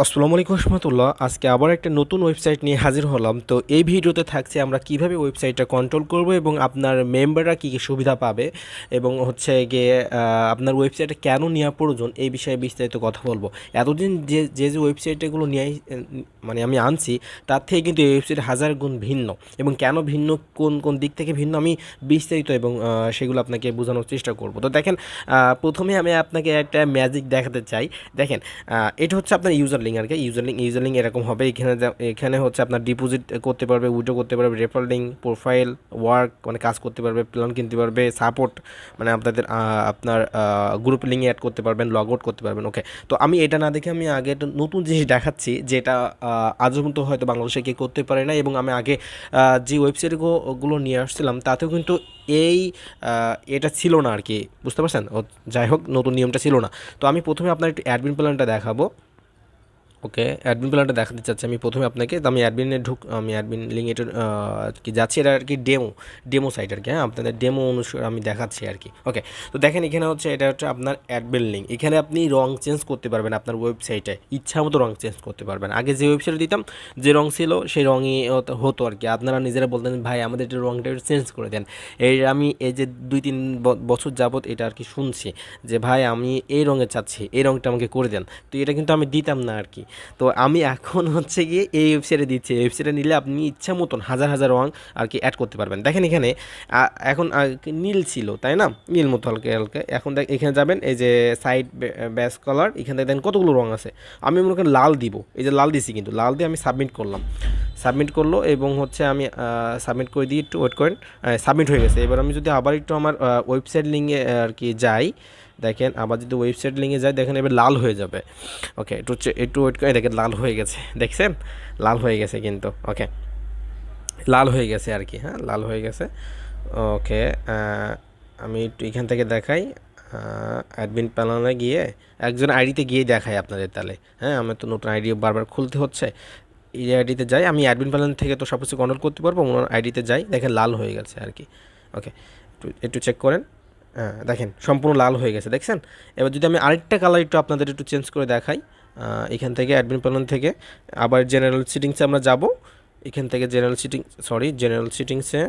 আসসালামু আলাইকুম রহমতুল্লাহ। আজকে আবার একটা নতুন ওয়েবসাইট নিয়ে হাজির হলাম। তো এই ভিডিওতে থাকছে আমরা কিভাবে ওয়েবসাইটটা কন্ট্রোল করব এবং আপনার মেম্বাররা কী কী সুবিধা পাবে এবং হচ্ছে গিয়ে আপনার ওয়েবসাইটে কেন নেওয়া প্রয়োজন এই বিষয়ে বিস্তারিত কথা বলবো। এতদিন যে ওয়েবসাইটগুলো নিয়ে মানে আমি আনছি তার থেকে কিন্তু এই ওয়েবসাইট হাজার গুণ ভিন্ন, এবং কেন ভিন্ন, কোন কোন দিক থেকে ভিন্ন আমি বিস্তারিত এবং সেগুলো আপনাকে বোঝানোর চেষ্টা করব। তো দেখেন, প্রথমে আমি আপনাকে একটা ম্যাজিক দেখাতে চাই। দেখেন, এটা হচ্ছে আপনার ইউজার লিঙ্ক আর কি। ইউজার লিঙ্ক এরকম হবে। এখানে হচ্ছে আপনার ডিপোজিট করতে পারবে, উইথড্র করতে পারবে, রেফার লিঙ্ক, প্রোফাইল, ওয়ার্ক মানে কাজ করতে পারবে, প্ল্যান কিনতে পারবে, সাপোর্ট মানে আপনার গ্রুপ লিঙ্কে অ্যাড করতে পারবেন, লগ আউট করতে পারবেন। ওকে, তো আমি এটা না দেখে আমি আগে একটা নতুন জিনিস দেখাচ্ছি যেটা আজও পর্যন্ত হয়তো বাংলাদেশে কেউ করতে পারে না, এবং আমি আগে যে ওয়েবসাইটগুলো নিয়ে আসছিলাম তাতেও কিন্তু এই এটা ছিল না আর কি, বুঝতে পারছেন? যাই হোক, নতুন নিয়মটা ছিল না। তো আমি প্রথমে আপনার একটু অ্যাডমিন প্ল্যানটা দেখাবো। ওকে, অ্যাডমিন প্ল্যানটা দেখাতে চাচ্ছি আমি প্রথমে আপনাকে। তো আমি আমি অ্যাডমিন লিঙ্ক এটা কি যাচ্ছি, এটা আর কি ডেমো সাইট আর কি। হ্যাঁ, আপনাদের ডেমো অনুসারে আমি দেখাচ্ছি আর কি। ওকে, তো দেখেন এখানে হচ্ছে এটা হচ্ছে আপনার অ্যাডমিন লিঙ্ক। এখানে আপনি রং চেঞ্জ করতে পারবেন আপনার ওয়েবসাইটে, ইচ্ছা মতো রং চেঞ্জ করতে পারবেন। আগে যে ওয়েবসাইটে দিতাম যে রং ছিল সেই রঙই হতো আর কি। আপনারা নিজেরা বলতেন ভাই আমাদের এটা রংটা চেঞ্জ করে দেন। আমি এই যে 2-3 বছর যাবত এটা আর কি শুনছি যে ভাই আমি এই রঙে চাচ্ছি, এই রঙটা আমাকে করে দেন। তো এটা কিন্তু আমি দিতাম না আর কি। তো আমি এখন হচ্ছে গিয়ে এই ওয়েবসাইটে দিচ্ছি। এই ওয়েবসাইটে নিলে আপনি ইচ্ছা মতন হাজার হাজার রং আর কি অ্যাড করতে পারবেন। দেখেন এখানে এখন নীল ছিল, তাই না? নীল মতো হালকা হালকা। এখন এখানে যাবেন, এই যে সাইড ব্যাস কালার, এখানে দেখেন কতগুলো রং আছে। আমি মনে করি লাল দিব, এই যে লাল দিছি, কিন্তু লাল দিয়ে আমি সাবমিট করলো এবং হচ্ছে আমি সাবমিট করে দিয়ে একটু ওয়েট করেন। সাবমিট হয়ে গেছে। এবার আমি যদি আবার একটু আমার ওয়েবসাইট লিঙ্কে আর কি যাই, দেখেন আবার যদি ওয়েবসাইট লিঙ্কে যাই, দেখেন এবার লাল হয়ে যাবে। ওকে, একটু ওয়েট করে, দেখেন লাল হয়ে গেছে, দেখছেন? লাল হয়ে গেছে কিন্তু। ওকে, লাল হয়ে গেছে আর কি। হ্যাঁ, লাল হয়ে গেছে। ওকে, আমি একটু এখান থেকে দেখাই, অ্যাডমিন প্যানেলে গিয়ে একজন আইডিতে গিয়ে দেখাই আপনাদের তাহলে। হ্যাঁ, আমার তো নতুন আইডি বারবার খুলতে হচ্ছে। এই আইডিতে যাই, আমি অ্যাডমিন প্যানেল থেকে তো সব কিছু কন্ট্রোল করতে পারবো। ওনার আইডিতে যাই, দেখেন লাল হয়ে গেছে আর কি। ওকে, একটু চেক করেন। হ্যাঁ, দেখেন সম্পূর্ণ লাল হয়ে গেছে, দেখছেন? এবার যদি আমি আরেকটা কালার একটু আপনাদের একটু চেঞ্জ করে দেখাই, এখান থেকে অ্যাডমিন প্যানেল থেকে আবার জেনারেল সিটিংসে আমরা যাব। এখান থেকে জেনারেল সিটিংসে,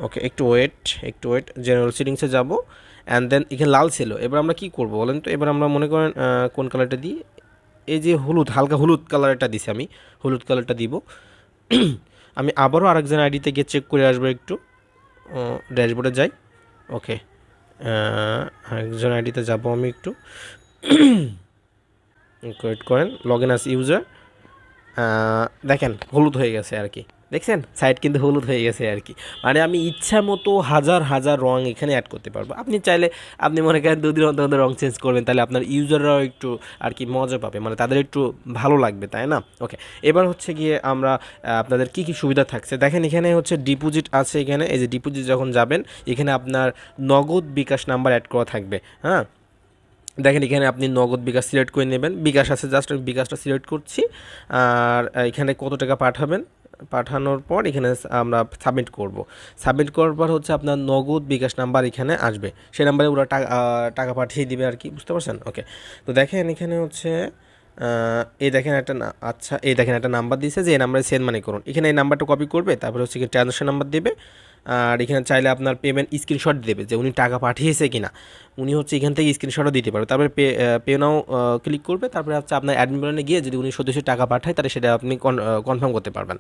ওকে একটু ওয়েট, জেনারেল সিটিংসে যাব। অ্যান্ড দেন এখানে লাল ছিল। এবার আমরা কি করব বলেন তো? এবার আমরা মনে করেন কোন কালারটা দিই, এই যে হালকা হলুদ কালারটা দিছি, আমি হলুদ কালারটা দিব। আমি আবারও আরেকজন আইডিতে গিয়ে চেক করে আসবো একটু, ড্যাশবোর্ডে যাই। ওকে, আরেকজন আইডিতে যাব আমি একটু, ওয়েট করেন, লগ ইন আস ইউজার। দেখেন হলুদ হয়ে গেছে আর কি, দেখছেন? সাইট কিন্তু হলুদ হয়ে গেছে আর কি। মানে আমি ইচ্ছা মতো হাজার হাজার রং এখানে অ্যাড করতে পারবো। আপনি চাইলে আপনি মনে করেন 2 দিন অন্তর রং চেঞ্জ করবেন, তাহলে আপনার ইউজাররাও একটু আর কি মজা পাবে, মানে তাদের একটু ভালো লাগবে, তাই না? ওকে, এবার হচ্ছে গিয়ে আমরা আপনাদের কী কী সুবিধা থাকছে দেখেন। এখানে হচ্ছে ডিপোজিট আছে। এখানে এই যে ডিপোজিট যখন যাবেন, এখানে আপনার নগদ বিকাশ নাম্বার অ্যাড করা থাকবে। হ্যাঁ, দেখেন এখানে আপনি নগদ বিকাশ সিলেক্ট করে নেবেন। বিকাশ আছে, জাস্ট আমি বিকাশটা সিলেক্ট করছি। আর এখানে কত টাকা পাঠানোর পর এখানে আমরা সাবমিট করার পর হচ্ছে আপনার নগদ বিকাশ নাম্বার এখানে আসবে। সেই নাম্বারে ওরা টাকা পাঠিয়ে দিবে আর কি, বুঝতে পারছেন? ওকে, তো দেখেন এখানে হচ্ছে এই দেখেন এই দেখেন একটা নাম্বার দিয়েছে যে এই নাম্বারে সেন্ড মানি করুন। এখানে এই নাম্বারটা কপি করবে, তারপরে হচ্ছে কি ট্রানজাকশন নাম্বার দেবে। আর এখানে চাইলে আপনার পেমেন্ট স্ক্রিনশট দেবে যে উনি টাকা পাঠিয়েছে কিনা। উনি হচ্ছে এখান থেকে স্ক্রিনশটও দিতে পারবে। তারপরে পে নাও ক্লিক করবে। তারপরে হচ্ছে আপনার অ্যাডমিন প্ল্যানে গিয়ে যদি উনি সত্যি টাকা পাঠায়, তাহলে সেটা আপনি কনফার্ম করতে পারবেন।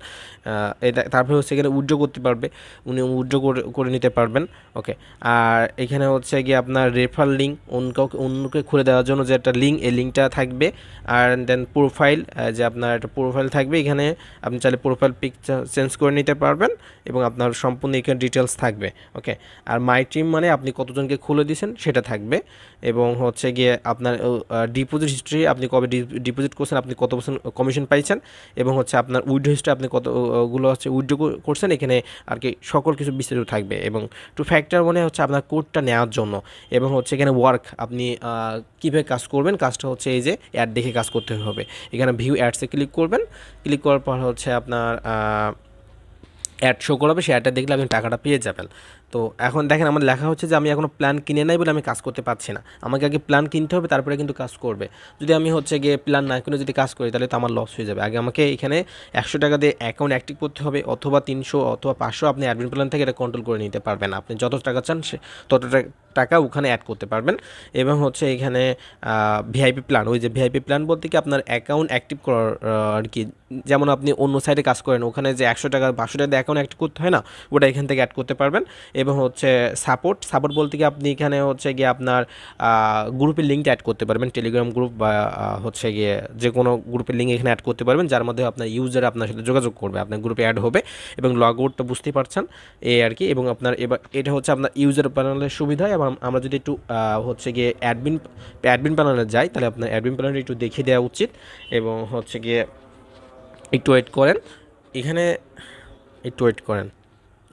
তারপরে হচ্ছে এখানে উইথড্র করতে পারবে, উনি উইথড্র করে নিতে পারবেন। ওকে, আর এখানে হচ্ছে গিয়ে আপনার রেফার লিঙ্ক, অন্যকে খুলে দেওয়ার জন্য যে একটা লিঙ্ক, এই লিঙ্কটা থাকবে। আর দেন প্রোফাইল, যে আপনার একটা প্রোফাইল থাকবে। এখানে আপনি চাইলে প্রোফাইল পিকচার চেঞ্জ করে নিতে পারবেন এবং আপনার সম্পূর্ণ এখানে ডিটেলস থাকবে। ওকে, আর মাই টিম মানে আপনি কতজনকে খুলে দিয়েছেন সেটা থাকবে। এবং হচ্ছে গিয়ে আপনার ডিপোজিট হিস্ট্রি, আপনি কবে ডিপোজিট করছেন, আপনি কত পার্সেন্ট কমিশন পাইছেন, এবং হচ্ছে আপনার উইথড্র হিস্ট্রি, আপনি কতগুলো হচ্ছে উইথড্র করছেন, এখানে আর কি সকল কিছু বিস্তারিত থাকবে। এবং টু ফ্যাক্টর মানে হচ্ছে আপনার কোডটা নেওয়ার জন্য। এবং হচ্ছে এখানে ওয়ার্ক, আপনি কীভাবে কাজ করবেন, কাজটা হচ্ছে এই যে অ্যাড দেখে কাজ করতে হবে। এখানে ভিউ অ্যাডসে ক্লিক করবেন। ক্লিক করার পর হচ্ছে আপনার অ্যাড শো করাবে, সেই অ্যাডটা দেখলে আপনি টাকাটা পেয়ে যাবেন। তো এখন দেখেন আমার লেখা হচ্ছে যে আমি এখনও প্ল্যান কিনে নাই বলে আমি কাজ করতে পারছি না। আমাকে আগে প্ল্যান কিনতে হবে, তারপরে কিন্তু কাজ করবে। যদি আমি হচ্ছে গিয়ে প্ল্যান না কিনে যদি কাজ করি তাহলে তো আমার লস হয়ে যাবে। আগে আমাকে এখানে 100 টাকা দিয়ে অ্যাকাউন্ট অ্যাক্টিভ করতে হবে, অথবা 300 অথবা 500 আপনি অ্যাডমিন প্ল্যান থেকে এটা কন্ট্রোল করে নিতে পারবেন। আপনি যত টাকা চান তত টাকা ওখানে অ্যাড করতে পারবেন। এবং হচ্ছে এখানে ভিআইপি প্ল্যান, ওই যে ভিআইপি প্ল্যান বলতে কি আপনার অ্যাকাউন্ট অ্যাক্টিভ করার আর কি, যেমন আপনি অন্য সাইডে কাজ করেন ওখানে যে 100 টাকা 500 টাকা দিয়ে অ্যাকাউন্ট অ্যাক্টিভ করতে হয় না, ওটা এখান থেকে অ্যাড করতে পারবেন। এবং হচ্ছে সাপোর্ট বলতে কি আপনি এখানে হচ্ছে গিয়ে আপনার গ্রুপের লিঙ্কটা অ্যাড করতে পারবেন, টেলিগ্রাম গ্রুপ বা হচ্ছে গিয়ে যে কোনো গ্রুপের লিঙ্ক এখানে অ্যাড করতে পারবেন, যার মধ্যে আপনার ইউজার আপনার সাথে যোগাযোগ করবে, আপনার গ্রুপে অ্যাড হবে। এবং লগ আউটটা বুঝতেই পারছেন এই আর কি। এবং আপনার এবার এটা হচ্ছে আপনার ইউজার প্যানেলের সুবিধা। এবং আমরা যদি একটু হচ্ছে গিয়ে অ্যাডমিন প্যানেলে যাই, তাহলে আপনার অ্যাডমিন প্যানেলটা একটু দেখিয়ে দেওয়া উচিত। এবং হচ্ছে গিয়ে একটু ওয়েট করেন, এখানে একটু ওয়েট করেন,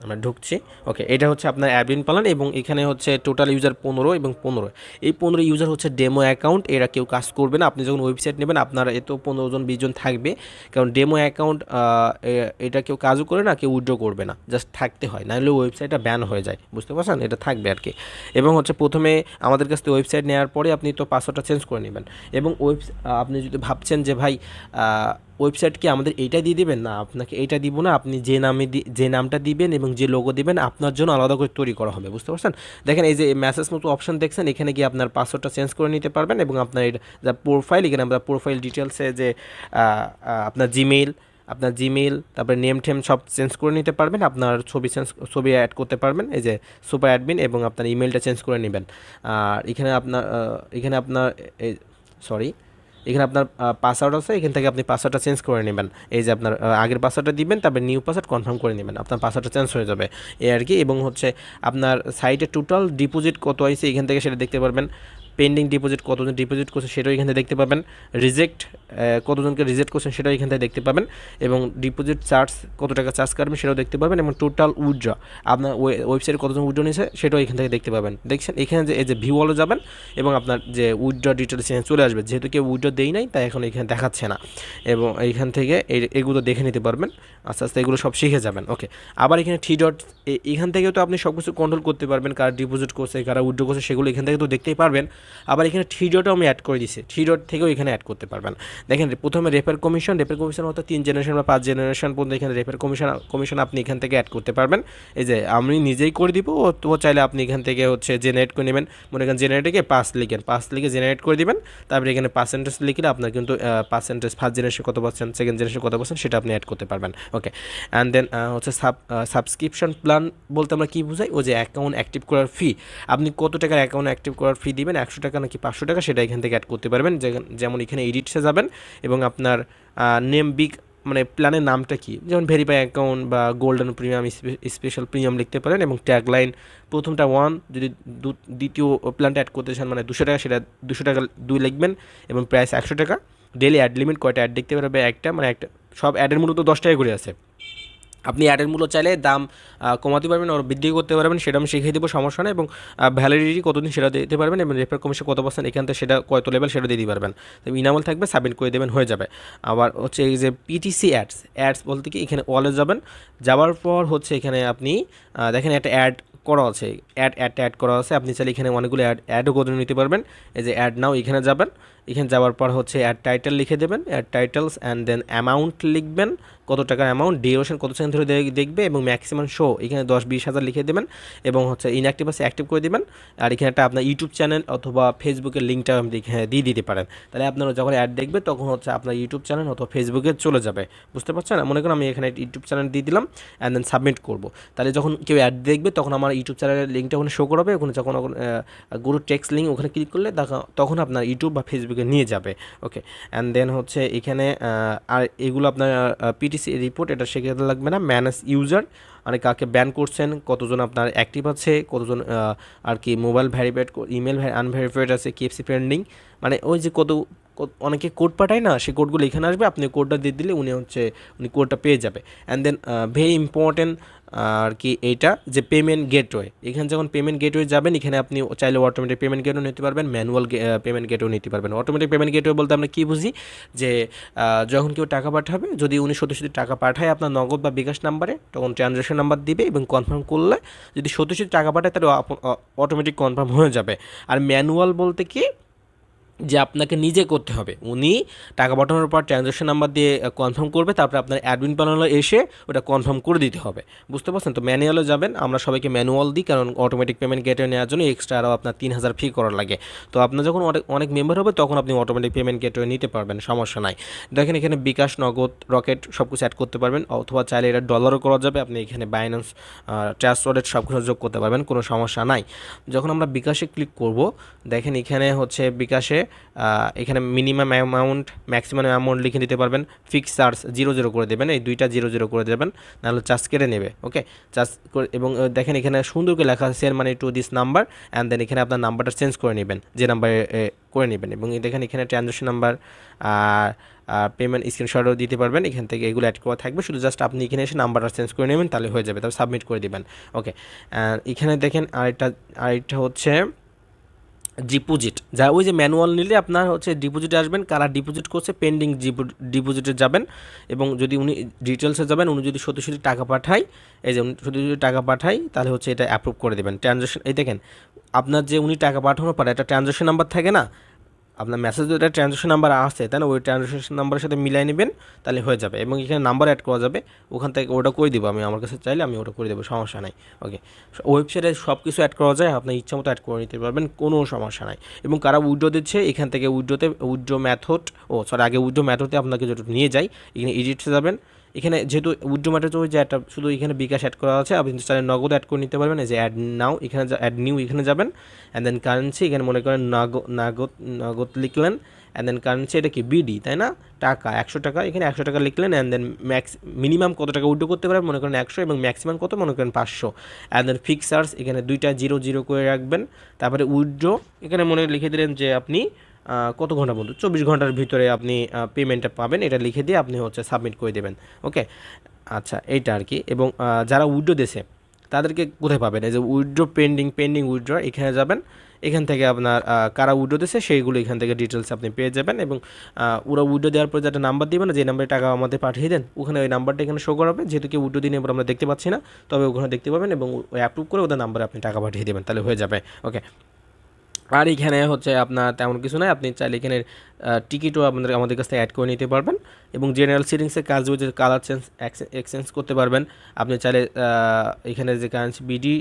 আমরা ঢুকছি। ওকে, এটা হচ্ছে আপনার অ্যাডমিন প্ল্যান। এবং এখানে হচ্ছে টোটাল ইউজার 15 এবং 15, এই 15 ইউজার হচ্ছে ডেমো অ্যাকাউন্ট, এরা কেউ কাজ করবে না। আপনি যখন ওয়েবসাইট নেবেন আপনার এত 15 জন 20 জন থাকবে, কারণ ডেমো অ্যাকাউন্ট এটা কেউ কাজও করে না, কেউ উইথড্র করবে না, জাস্ট থাকতে হয়, নাহলে ওয়েবসাইটটা ব্যান হয়ে যায়, বুঝতে পারছেন, এটা থাকবে আর কি। এবং হচ্ছে প্রথমে আমাদের কাছ থেকে ওয়েবসাইট নেওয়ার পরে আপনি তো পাসওয়ার্ডটা চেঞ্জ করে নেবেন। এবং আপনি যদি ভাবছেন যে ভাই ওয়েবসাইট কি আমাদের এইটা দিয়ে দিবেন, না আপনাকে এইটা দিব না, আপনি যে নামটা দিবেন এবং যে লোগো দিবেন আপনার জন্য আলাদা করে তৈরি করা হবে, বুঝতে পারছেন। দেখেন এই যে মেসেজ মতো অপশন দেখছেন, এখানে গিয়ে আপনার পাসওয়ার্ডটা চেঞ্জ করে নিতে পারবেন। এবং আপনার যা প্রোফাইল, এখানে আমরা প্রোফাইল ডিটেলসে যে আপনার জিমেইল তারপরে নেম টেম সব চেঞ্জ করে নিতে পারবেন। আপনার ছবি অ্যাড করতে পারবেন, এই যে সুপার অ্যাডমিন। এবং আপনার ইমেলটা চেঞ্জ করে নেবেন। আর এখানে আপনার সরি, এখানে আপনার পাসওয়ার্ড আছে, এখান থেকে আপনি পাসওয়ার্ডটা চেঞ্জ করে নেবেন। এই যে আপনার আগের পাসওয়ার্ডটা দিবেন, তারপরে নিউ পাসওয়ার্ড কনফার্ম করে নেবেন, আপনার পাসওয়ার্ডটা চেঞ্জ হয়ে যাবে এই আর কি। এবং হচ্ছে আপনার সাইটে টোটাল ডিপোজিট কত হয়েছে এখান থেকে সেটা দেখতে পারবেন। পেন্ডিং ডিপোজিট, কতজন ডিপোজিট করছে সেটাও এখান থেকে দেখতে পাবেন। রিজেক্ট, কতজনকে রিজেক্ট করছেন সেটাও এখান থেকে দেখতে পাবেন। এবং ডিপোজিট চার্জ, কত টাকা চার্জ কাটবেন সেটাও দেখতে পাবেন। এবং টোটাল উইথড্র, আপনার ওয়েবসাইটে কতজন উইথড্র নিয়েছে সেটাও এখান থেকে দেখতে পাবেন। দেখছেন এখানে যে এই যে ভিউ হলে যাবেন এবং আপনার যে উইথড্র ডিটেলস এখানে চলে আসবে, যেহেতু কেউ উইথড্র দেই নাই তাই এখন এখানে দেখাচ্ছে না। এবং এইখান থেকে এগুলো দেখে নিতে পারবেন, আস্তে আস্তে এগুলো সব শিখে যাবেন। ওকে, আবার এখানে থ্রি ডট, এখান থেকেও তো আপনি সব কিছু কন্ট্রোল করতে পারবেন, কারা ডিপোজিট করছে কারা উইথড্র করছে সেগুলো এখান থেকে তো দেখতেই পারবেন। আবার এখানে থ্রি ডটও আমি অ্যাড করে দিচ্ছি, থ্রি ডট থেকেও এখানে অ্যাড করতে পারবেন। দেখেন প্রথমে রেফার কমিশন অর্থাৎ 3 জেনারেশন বা 5 জেনারেশন পর্যন্ত এখানে রেফার কমিশন আপনি এখান থেকে অ্যাড করতে পারবেন। এই যে আমি নিজেই করে দিব, তো চাইলে আপনি এখান থেকে হচ্ছে জেনারেট করে নেবেন। মনে করেন জেনারেটে 5 লিখে জেনারেট করে দিবেন। তারপরে এখানে পার্সেন্টেজ লিখলে আপনার কিন্তু পার্সেন্টেজ ফার্স্ট জেনারেশন কত পার্সেন্ট, সেকেন্ড জেনারেশন কত পার্সেন্ট সেটা আপনি অ্যাড করতে পারবেন। ওকে, অ্যান্ড দেন হচ্ছে সাবস্ক্রিপশন প্ল্যান বলতে আমরা কী বুঝাই, ও যে অ্যাকাউন্ট অ্যাক্টিভ করার ফি, আপনি কত টাকার অ্যাকাউন্ট অ্যাক্টিভ করার ফি দিবেন, 100 টাকা নাকি 500 টাকা, সেটা এখান থেকে অ্যাড করতে পারবেন। যেমন এখানে এডিটসে যাবেন এবং আপনার নেম মানে প্ল্যানের নামটা কি, যেমন ভেরিফাই অ্যাকাউন্ট বা গোল্ডেন প্রিমিয়াম, স্পেশাল প্রিমিয়াম লিখতে পারেন। এবং ট্যাগলাইন প্রথমটা 1, যদি দ্বিতীয় প্ল্যানটা অ্যাড করতে চান মানে 200 টাকা, সেটা 200 টাকা 2 লিখবেন। এবং প্রাইস 100 টাকা। ডেলি অ্যাড লিমিট কয়টা অ্যাড দেখতে পারবে, একটা, মানে একটা, সব অ্যাডের মূল্য তো 10 টাকা করে আছে। আপনি অ্যাডের মূল্য চাইলে দাম কমাতে পারবেন আর বৃদ্ধি করতে পারবেন, সেটা আমি শিখিয়ে দেবো, সমস্যা নেই। এবং ভ্যালিডিটি কতদিন সেটা দিতে পারবেন। এবং রেফার কমিশন কত পার্সেন্ট এখান থেকে সেটা কত লেভেল সেটা দিয়ে দিতে পারবেন। তো ইনামল থাকবে, সাবমিট করে দেবেন, হয়ে যাবে। আবার হচ্ছে এই যে পিটিসি অ্যাডস বলতে কি, এখানে ওয়ালে যাওয়ার পর হচ্ছে এখানে আপনি দেখেন একটা অ্যাড করা আছে, অ্যাড করা আছে, আপনি চাইলে এখানে অনেকগুলো অ্যাডও করে নিতে পারবেন। এই যে অ্যাড নাও, এখানে যাবেন, এখানে যাওয়ার পর হচ্ছে অ্যাড টাইটেল লিখে দেবেন, add titles, and then amount লিখবেন, কত টাকার অ্যামাউন্ট, ডিউরেশন কত সেকেন্ড ধরে দেখবে, এবং ম্যাক্সিমাম শো এখানে 10-20 হাজার লিখে দেবেন। এবং হচ্ছে ইনঅ্যাক্টিভ আছে অ্যাক্টিভ করে দেবেন। আর এখানে একটা আপনার ইউটিউব চ্যানেল অথবা ফেসবুকের লিঙ্কটা আপনি এখানে দিয়ে দিতে পারেন, তাহলে আপনারা যখন অ্যাড দেখবে তখন হচ্ছে আপনার ইউটিউব চ্যানেল অথবা ফেসবুকে চলে যাবে, বুঝতে পারছেন। মনে করেন আমি এখানে ইউটিউব চ্যানেল দিয়ে দিলাম, অ্যান্ড দেন সাবমিট করবো, তাহলে যখন কেউ অ্যাড দেখবে তখন আমার ইউটিউব চ্যানেলের লিঙ্কটা ওখানে শো করাবে, ওখানে যখন গুরু টেক্সট লিঙ্ক ওখানে ক্লিক করলে তখন আপনার ইউটিউব বা ফেসবুকে নিয়ে যাবে। ওকে, অ্যান্ড দেন হচ্ছে এখানে আর এগুলো আপনার পিটিসি রিপোর্ট, এটা শেখাতে লাগবে না। ম্যানেজ ইউজার, মানে কাকে ব্যান করছেন, কতজন আপনার অ্যাক্টিভ আছে, কতজন আর কি মোবাইল ভেরিফাইড, ইমেল আনভেরিফাইড আছে, কেএফসি পেন্ডিং, মানে ওই যে অনেকে কোড পাঠায় না, সেই কোডগুলো এখানে আসবে, আপনি কোডটা দিয়ে দিলে উনি কোডটা পেয়ে যাবে। অ্যান্ড দেন ভেরি ইম্পর্টেন্ট আর কি এইটা যে পেমেন্ট গেটওয়ে, এখানে যখন পেমেন্ট গেটওয়ে যাবেন এখানে আপনি চাইলে অটোমেটিক পেমেন্ট গেটও নিতে পারবেন, ম্যানুয়াল পেমেন্ট গেটও নিতে পারবেন। অটোমেটিক পেমেন্ট গেটওয়ে বলতে আমরা কী বুঝি, যে যখন কেউ টাকা পাঠাবে, যদি উনি সত্যি টাকা পাঠায় আপনার নগদ বা বিকাশ নাম্বারে, তখন ট্রানজ্যাকশন ট্রানজাকশন নাম্বার দিবে এবং কনফার্ম করলে যদি সত্যি সত্যি টাকা পাঠায় তাহলে অটোমেটিক কনফার্ম হয়ে যাবে। আর ম্যানুয়াল বলতে কি যে আপনাকে নিজে করতে হবে, উনি টাকা পাঠানোর পর ট্রানজ্যাকশন নাম্বার দিয়ে কনফার্ম করবে, তারপরে আপনার অ্যাডমিন প্যানেলে এসে ওটা কনফার্ম করে দিতে হবে, বুঝতে পারছেন? তো ম্যানুয়ালে যাবেন, আমরা সবাইকে ম্যানুয়াল দিই, কারণ অটোমেটিক পেমেন্ট গেটওয়ে নেওয়ার জন্য এক্সট্রা আরও আপনার 3000 ফি করা লাগে। তো আপনার যখন অনেক মেম্বার হবে তখন আপনি অটোমেটিক পেমেন্ট গেটওয়ে নিতে পারবেন, সমস্যা নাই। দেখেন এখানে বিকাশ, নগদ, রকেট সব কিছু অ্যাড করতে পারবেন, অথবা চাইলে এটা ডলারও করা যাবে। আপনি এখানে বাইন্যান্স, ট্রাস্ট ওয়ালেট সব কিছু যোগ করতে পারবেন, কোনো সমস্যা নাই। যখন আমরা বিকাশে ক্লিক করব, দেখেন এখানে হচ্ছে বিকাশে এখানে মিনিমাম অ্যামাউন্ট, ম্যাক্সিমাম অ্যামাউন্ট লিখে দিতে পারবেন। ফিক্স চার্জ 0 করে দেবেন, এই দুইটা 0 করে দেবেন, নাহলে চার্জ কেটে নেবে। ওকে, চার্জ করে, এবং দেখেন এখানে সুন্দর করে লেখা আছে send money to this number, and then এখানে আপনার নাম্বারটা চেঞ্জ করে নেবেন, যে নাম্বারে করে নেবেন। এবং দেখেন এখানে ট্রানজ্যাকশন নাম্বার আর পেমেন্ট স্ক্রিনশটও দিতে পারবেন, এখান থেকে এগুলো অ্যাড করা থাকবে, শুধু জাস্ট আপনি এখানে এসে নাম্বারটা চেঞ্জ করে নেবেন, তাহলে হয়ে যাবে, তারপর সাবমিট করে দেবেন। ওকে, এখানে দেখেন আরেকটা হচ্ছে ডিপোজিট, যা ওই যে ম্যানুয়াল নিলে আপনার হচ্ছে ডিপোজিটে আসবেন, কারা ডিপোজিট করছে পেন্ডিং ডিপোজিটে যাবেন, এবং যদি উনি ডিটেলসে যাবেন, উনি যদি সত্যি সত্যি টাকা পাঠায়, এই যে উনি সত্যি সত্যি টাকা পাঠায়, তাহলে হচ্ছে এটা অ্যাপ্রুভ করে দেবেন ট্রানজ্যাকশন। এই দেখেন আপনার যে উনি টাকা পাঠানোর পরে একটা ট্রানজ্যাকশন নাম্বার থাকে না, আপনার মেসেজ যেটা ট্রানজ্যাকশন নাম্বার আসছে তাই না, ওই ট্রানজ্যাকশন নাম্বারের সাথে মিলাই নেবেন, তাহলে হয়ে যাবে। এবং এখানে নাম্বার অ্যাড করা যাবে, ওখান থেকে ওটা করে দেবো আমি, আমার কাছে চাইলে আমি ওটা করে দেবো, সমস্যা নাই। ওকে, ওয়েবসাইটে সব কিছু অ্যাড করা যায়, আপনার ইচ্ছা মতো অ্যাড করে নিতে পারবেন, কোনো সমস্যা নাই। এবং কারা উইড্রো দিচ্ছে, এখান থেকে উইড্রো মেথড, আগে উইড্রো মেথডে আপনাকে যেটা নিয়ে যাই, এখানে এডিটসে যাবেন। এখানে যেহেতু উইড্রো মেথড যে একটা শুধু এখানে বিকাশ অ্যাড করা আছে, আপনি চাইলে নগদ অ্যাড করে নিতে পারবেন, এই যে অ্যাড নাও, এখানে অ্যাড নিউ এখানে যাবেন, অ্যান্ড দেন কারেন্সি, এখানে মনে করেন নগদ লিখলেন, অ্যান্ড দেন কারেন্সি এটা কি বিডি, তাই না, টাকা 100 টাকা, এখানে 100 টাকা লিখলেন, অ্যান্ড দেন মিনিমাম কত টাকা উইড্রো করতে পারবেন, মনে করেন 100, এবং ম্যাক্সিমাম কত, মনে করেন 500, অ্যান্ড দেন ফিক্স চার্জ এখানে দুইটা 0 করে রাখবেন। তারপরে উইড্রো এখানে মনে লিখে দিলেন যে আপনি কত ঘন্টা বলতো, 24 ঘন্টার ভিতরে আপনি পেমেন্টটা পাবেন, এটা লিখে দিয়ে আপনি হচ্ছে সাবমিট করে দেবেন। ওকে, আচ্ছা এইটা আর কি। এবং যারা উইড্রো দিয়েছে তাদেরকে কোথায় পাবেন, এই যে উইড্রো পেন্ডিং উইড্রো, এখানে যাবেন, এখান থেকে আপনার কারা উইড্রো দিয়েছে সেইগুলো এখান থেকে ডিটেলস আপনি পেয়ে যাবেন। এবং ওরা উইড্রো দেওয়ার পর যেটা নাম্বার দিবেন, যে নাম্বারে টাকা আমাদের পাঠিয়ে দেন, ওখানে ওই নাম্বারটা এখানে শো করাবে, যেহেতু কি উইড্রো দিনে এবার আমরা দেখতে পাচ্ছি না, তবে ওখানে দেখতে পাবেন, এবং ওই অ্যাপ্রুভ করে ওদের নাম্বারে আপনি টাকা পাঠিয়ে দেবেন, তাহলে হয়ে যাবে। ওকে, আর এখানে হচ্ছে আপনার তেমন কিছু নয়, আপনি চাইলে এখানে টিকিটও আমাদের কাছ থেকে অ্যাড করে নিতে পারবেন। এবং জেনারেল সেটিংসের কাজ যে কালার এক্সচেঞ্জ করতে পারবেন, আপনি চাইলে এখানে যে কারেন্সি বিডি,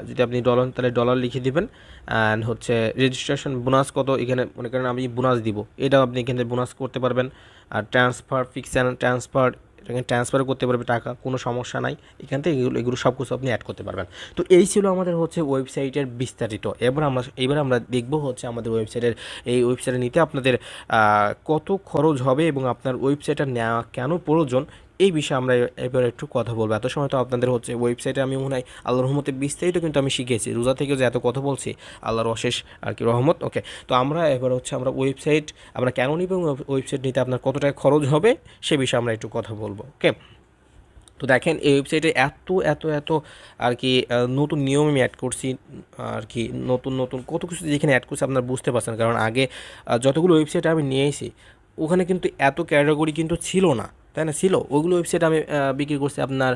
যদি আপনি ডলার তাহলে ডলার লিখে দিবেন। অ্যান্ড হচ্ছে রেজিস্ট্রেশন বোনাস কত, এখানে মনে করেন আমি বোনাস দিব, এটাও আপনি এখানে বোনাস করতে পারবেন। আর ট্রান্সফার, ফিক্স ট্রান্সফার, এখানে ট্রান্সফার করতে পারবে টাকা, কোনো সমস্যা নাই, এখান থেকে এগুলো সব কিছু আপনি অ্যাড করতে পারবেন। তো এই ছিল আমাদের হচ্ছে ওয়েবসাইটের বিস্তারিত। এবার আমরা দেখব হচ্ছে আমাদের এই ওয়েবসাইটে নিতে আপনাদের কত খরচ হবে, এবং আপনার ওয়েবসাইটটা নেওয়া কেন প্রয়োজন, এই বিষয়ে আমরা এবার একটু কথা বলবো। এত সময় তো আপনাদের হচ্ছে ওয়েবসাইটে আমি মনে হয় আল্লাহর রহমতে বিস্তারিত কিন্তু আমি শিখেছি, রোজা থেকে যে এত কথা বলছি, আল্লাহর অশেষ আর কি রহমত। ওকে, তো আমরা এবার হচ্ছে আমরা ওয়েবসাইট আমরা কেন নিব, এবং ওয়েবসাইট নিতে আপনার কত টাকা খরচ হবে সে বিষয়ে আমরা একটু কথা বলবো। ওকে, তো দেখেন এই ওয়েবসাইটে এত আর কি নতুন নিয়ম আমি অ্যাড করছি, আর কি নতুন কত কিছু যেখানে অ্যাড করছি আপনারা বুঝতে পারছেন, কারণ আগে যতগুলো ওয়েবসাইট আমি নিয়ে এসেছি ওখানে কিন্তু এত ক্যাটাগরি কিন্তু ছিল না, তাই না, ছিল ওইগুলো ওয়েবসাইট আমি বিক্রি করছি আপনার।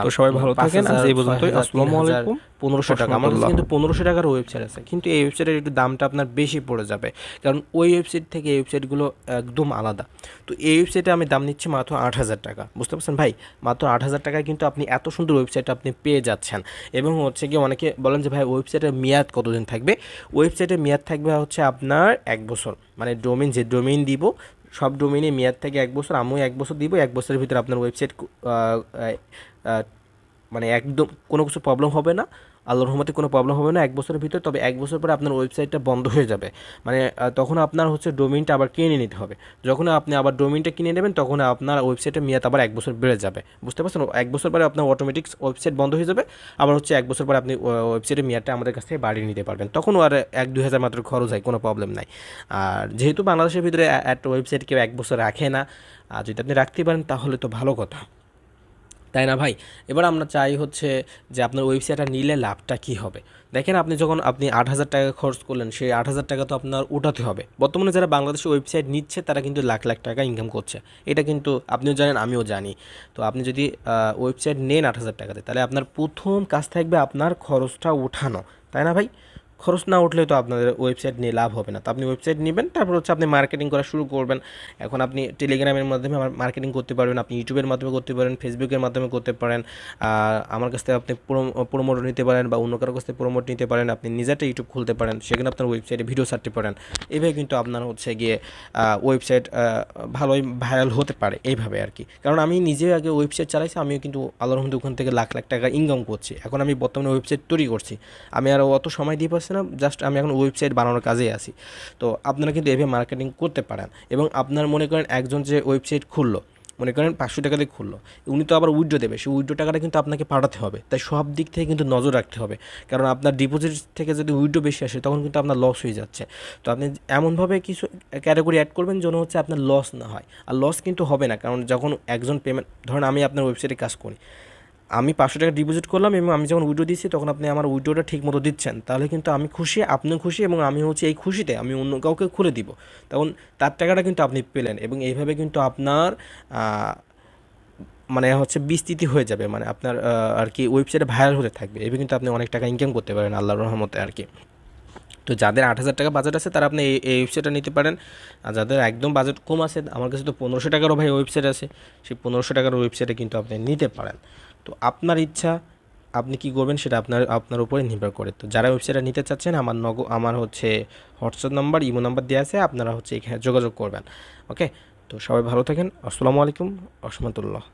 তো সবাই ভালো থাকেন, আজ এই পর্যন্তই, আসসালামু আলাইকুম। 1500 টাকা, আমার কাছে কিন্তু 1500 টাকার ওয়েবসাইট আছে, কিন্তু এই ওয়েবসাইটের একটু দামটা আপনার বেশি পড়ে যাবে, কারণ ওই ওয়েবসাইট থেকে এই ওয়েবসাইটগুলো একদম আলাদা। তো এই ওয়েবসাইটে আমি দাম নিচ্ছি মাত্র 8000 টাকা, বুঝতে পারছেন ভাই, মাত্র 8000 টাকায় কিন্তু আপনি এত সুন্দর ওয়েবসাইট আপনি পেয়ে যাচ্ছেন। এবং হচ্ছে কি অনেকে বলেন যে ভাই ওয়েবসাইটের মেয়াদ কতদিন থাকবে, ওয়েবসাইটের মেয়াদ থাকবে হচ্ছে আপনার 1 বছর, মানে যে ডোমেইন দিব সব ডোমেইনে মেয়াদ থেকে 1 বছর, আমিও 1 বছর দিব, 1 বছরের ভিতরে আপনার ওয়েবসাইট মানে একদম কোনো কিছু প্রবলেম হবে না, আল্লাহর রহমতে কোনো প্রবলেম হবে না 1 বছরের ভিতরে। তবে 1 বছর পরে আপনার ওয়েবসাইটটা বন্ধ হয়ে যাবে, মানে তখন আপনার হচ্ছে ডোমেইনটা আবার কিনে নিতে হবে। যখন আপনি আবার ডোমেইনটা কিনে নেবেন তখন আপনার ওয়েবসাইটের মেয়াদ আবার 1 বছর বেড়ে যাবে, বুঝতে পারছেন, 1 বছর পরে আপনার অটোমেটিক ওয়েবসাইট বন্ধ হয়ে যাবে, আবার হচ্ছে 1 বছর পরে আপনি ওয়েবসাইটের মেয়াদটা আমাদের কাছ থেকে বাড়িয়ে নিতে পারবেন, তখন আর 1-2 হাজার মাত্র খরচ হয়, কোনো প্রবলেম নাই। আর যেহেতু বাংলাদেশের ভিতরে একটা ওয়েবসাইট কেউ 1 বছর রাখে না, আর যদি আপনি রাখতে পারেন তাহলে তো ভালো কথা। তাই না ভাই? এবার আমরা চাই হচ্ছে যে আপনার ওয়েবসাইটটা নিলে লাভটা কী হবে? দেখেন আপনি যখন আপনি ৮,০০০ টাকা খরচ করলেন, সেই ৮,০০০ টাকা তো আপনার উঠাতে হবে। বর্তমানে যারা বাংলাদেশে ওয়েবসাইট নিচ্ছে তারা কিন্তু লাখ, লাখ টাকা ইনকাম করছে। এটা কিন্তু আপনিও জানেন, আমিও জানি। তো আপনি যদি ওয়েবসাইট নেন ৮,০০০ টাকাতে, তাহলে আপনার ১ম কাজ থাকবে আপনার খরচটা উঠানো। তাই না ভাই? খরচ না উঠলে তো আপনাদের ওয়েবসাইট নিয়ে লাভ হবে না। তো আপনি ওয়েবসাইট নিবেন, তারপর হচ্ছে আপনি মার্কেটিং করা শুরু করবেন। এখন আপনি টেলিগ্রামের মাধ্যমে মার্কেটিং করতে পারবেন, আপনি ইউটিউবের মাধ্যমে করতে পারেন, ফেসবুকের মাধ্যমে করতে পারেন। আমার কাছ থেকে আপনি প্রোমোট নিতে পারেন বা অন্য কারো কাছ থেকে প্রোমোট নিতে পারেন। আপনি নিজেরটা ইউটিউব খুলতে পারেন, সেখানে আপনার ওয়েবসাইটে ভিডিও ছাড়তে পারেন। এইভাবে কিন্তু আপনার হচ্ছে গিয়ে ওয়েবসাইট ভালোই ভাইরাল হতে পারে এইভাবে আর কি। কারণ আমি নিজে আগে ওয়েবসাইট চালাইছি, আমিও কিন্তু আল্লাহর রহমতে ওখান থেকে লাখ লাখ টাকা ইনকাম করছি। এখন আমি বর্তমানে ওয়েবসাইট তৈরি করছি, আমি আর অত সময় দিয়ে পারছি না, জাস্ট আমি এখন ওয়েবসাইট বানানোর কাজেই আছি। তো আপনারা কিন্তু এভাবে মার্কেটিং করতে পারেন। এবং আপনার মনে করেন একজন যে ওয়েবসাইট খুললো, মনে করেন ৫০০ টাকা দিয়ে খুললো, উনি তো আবার উইথড্র দেবে, সেই উইথড্র টাকাটা কিন্তু আপনাকে পাঠাতে হবে। তাই সব দিক থেকে কিন্তু নজর রাখতে হবে, কারণ আপনার ডিপোজিট থেকে যদি উইথড্র বেশি আসে তখন কিন্তু আপনার লস হয়ে যাচ্ছে। তো আপনি এমনভাবে কিছু ক্যাটাগরি অ্যাড করবেন যেন হচ্ছে আপনার লস না হয়। আর লস কিন্তু হবে না, কারণ যখন একজন পেমেন্ট, ধরেন আমি আপনার ওয়েবসাইটে কাজ করি, আমি ৫০০ টাকা ডিপোজিট করলাম এবং আমি যখন উইথড্র দিচ্ছি তখন আপনি আমার উইথড্রটা ঠিক মতো দিচ্ছেন, তাহলে কিন্তু আমি খুশি, আপনিও খুশি, এবং আমি হচ্ছে এই খুশিতে আমি অন্য কাউকে খুলে দিব, তখন তার টাকাটা কিন্তু আপনি পেলেন। এবং এইভাবে কিন্তু আপনার মানে হচ্ছে বিস্তৃতি হয়ে যাবে, মানে আপনার আর কি ওয়েবসাইটে ভাইরাল হতে থাকবে। এভাবে কিন্তু আপনি অনেক টাকা ইনকাম করতে পারেন আল্লাহর রহমতে আর কি। তো যাদের ৮,০০০ টাকা বাজেট আছে তারা আপনি এই ওয়েবসাইটটা নিতে পারেন। আর যাদের একদম বাজেট কম আছে, আমার কাছে তো ১৫০০ টাকারও ভাই ওয়েবসাইট আছে, সেই ১৫০০ টাকার ওয়েবসাইটে কিন্তু আপনি নিতে পারেন। তো আপনার ইচ্ছা, আপনি কি করবেন সেটা আপনার আপনার উপরে নির্ভর করে। তো যারা ওয়েবসাইটটা নিতে চাচ্ছেন, আমার হচ্ছে হোয়াটসঅ্যাপ নাম্বার, ইমো নাম্বার দেওয়া আছে, আপনারা হচ্ছে এখানে যোগাযোগ করবেন। ওকে, তো সবাই ভালো থাকেন। আসসালামু আলাইকুম রহমতুল্লাহ।